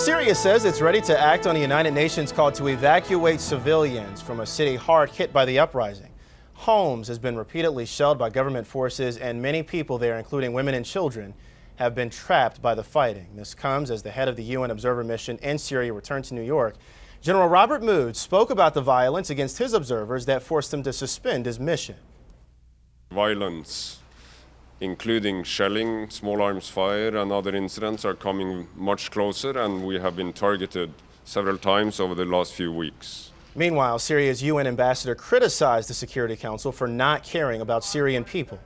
Syria says it's ready to act on a United Nations call to evacuate civilians from a city hard hit by the uprising. Homes has been repeatedly shelled by government forces, and many people there, including women and children, have been trapped by the fighting. This comes as the head of the UN observer mission in Syria returned to New York. General Robert Mood spoke about the violence against his observers that forced him to suspend his mission. Violence, including shelling, small arms fire and other incidents, are coming much closer, and we have been targeted several times over the last few weeks. Meanwhile, Syria's UN ambassador criticized the Security Council for not caring about Syrian people.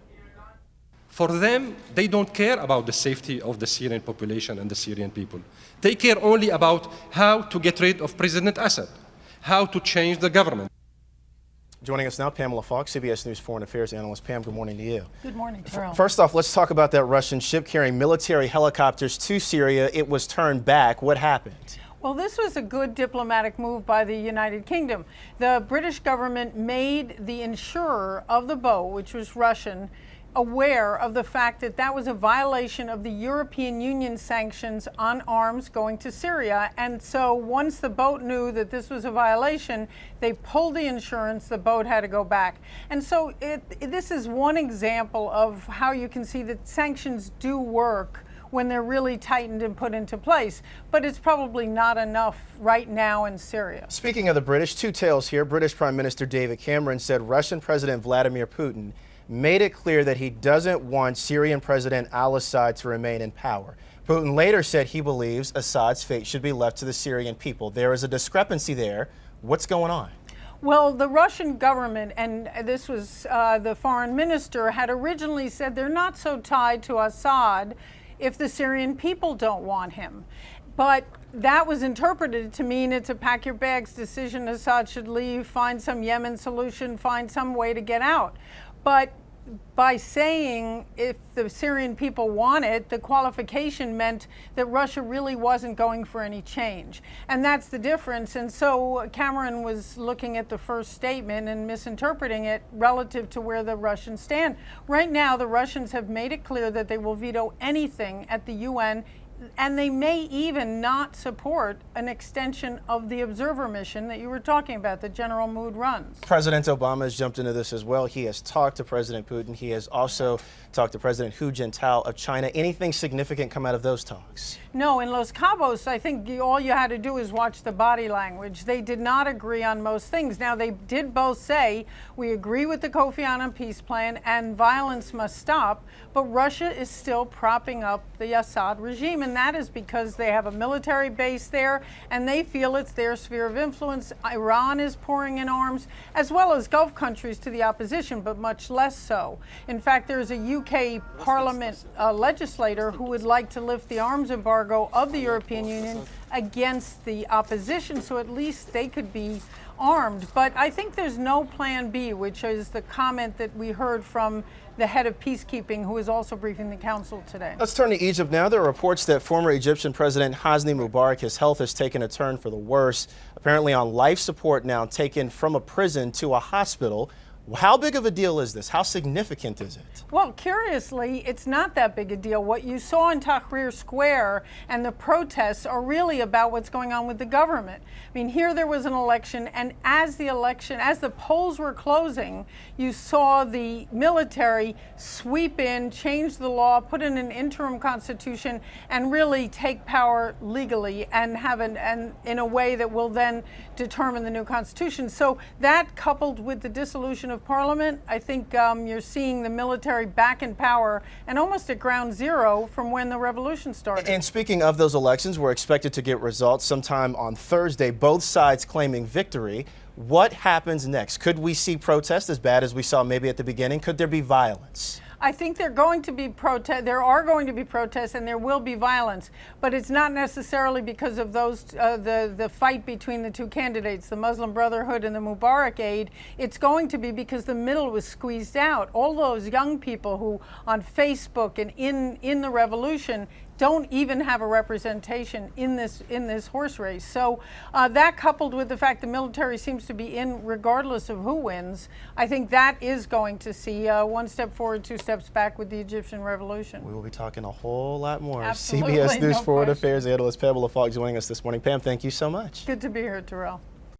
For them, they don't care about the safety of the Syrian population and the Syrian people. They care only about how to get rid of President Assad, how to change the government. Joining us now, Pamela Falk, CBS News Foreign Affairs analyst. Pam, good morning to you. Good morning, Terrell. First off, let's talk about that Russian ship carrying military helicopters to Syria. It was turned back. What happened? Well, this was a good diplomatic move by the United Kingdom. The British government made the insurer of the boat, which was Russian, aware of the fact that that was a violation of the European Union sanctions on arms going to Syria. And so once the boat knew that this was a violation, they pulled the insurance, the boat had to go back. And so this is one example of how you can see that sanctions do work when they're really tightened and put into place. But it's probably not enough right now in Syria. Speaking of the British, two tales here. British Prime Minister David Cameron said Russian President Vladimir Putin made it clear that he doesn't want Syrian President al-Assad to remain in power. Putin later said he believes Assad's fate should be left to the Syrian people. There is a discrepancy there. What's going on? Well, the Russian government, and this was the foreign minister, had originally said they're not so tied to Assad if the Syrian people don't want him. But that was interpreted to mean it's a pack your bags decision. Assad should leave, find some Yemen solution, find some way to get out. But by saying if the Syrian people want it, the qualification meant that Russia really wasn't going for any change. And that's the difference. And so Cameron was looking at the first statement and misinterpreting it relative to where the Russians stand. Right now, the Russians have made it clear that they will veto anything at the UN, and they may even not support an extension of the observer mission that you were talking about, that General Mood runs. President Obama has jumped into this as well. He has talked to President Putin. He has also talked to President Hu Jintao of China. Anything significant come out of those talks? No, in Los Cabos, I think all you had to do is watch the body language. They did not agree on most things. Now, they did both say, we agree with the Kofi Annan peace plan and violence must stop, but Russia is still propping up the Assad regime, and that is because they have a military base there and they feel it's their sphere of influence. Iran is pouring in arms, as well as Gulf countries to the opposition, but much less so. In fact, there's a UK Parliament legislator who would like to lift the arms embargo of the European Union against the opposition, so at least they could be armed. But I think there's no plan B, which is the comment that we heard from the head of peacekeeping, who is also briefing the council today. Let's turn to Egypt now. There are reports that former Egyptian President Hosni Mubarak, his health has taken a turn for the worse, apparently on life support now, taken from a prison to a hospital. How big of a deal is this? How significant is it? Well, curiously, it's not that big a deal. What you saw in Tahrir Square and the protests are really about what's going on with the government. I mean, here there was an election, and as the polls were closing, you saw the military sweep in, change the law, put in an interim constitution, and really take power legally and have and in a way that will then determine the new constitution. So that, coupled with the dissolution of Parliament, I think you're seeing the military back in power and almost at ground zero from when the revolution started. And speaking of those elections, we're expected to get results sometime on Thursday, both sides claiming victory. What happens next? Could we see protests as bad as we saw maybe at the beginning? Could there be violence? I think there are going to be protests, and there will be violence, but it's not necessarily because of those the fight between the two candidates, the Muslim Brotherhood and the Mubarak aid. It's going to be because the middle was squeezed out. All those young people who on Facebook and in the revolution don't even have a representation in this horse race. So that, coupled with the fact the military seems to be in regardless of who wins, I think that is going to see one step forward, two steps back with the Egyptian revolution. We will be talking a whole lot more. Absolutely, CBS News no Foreign question. Affairs analyst Pamela Falk joining us this morning. Pam, thank you so much. Good to be here, Terrell.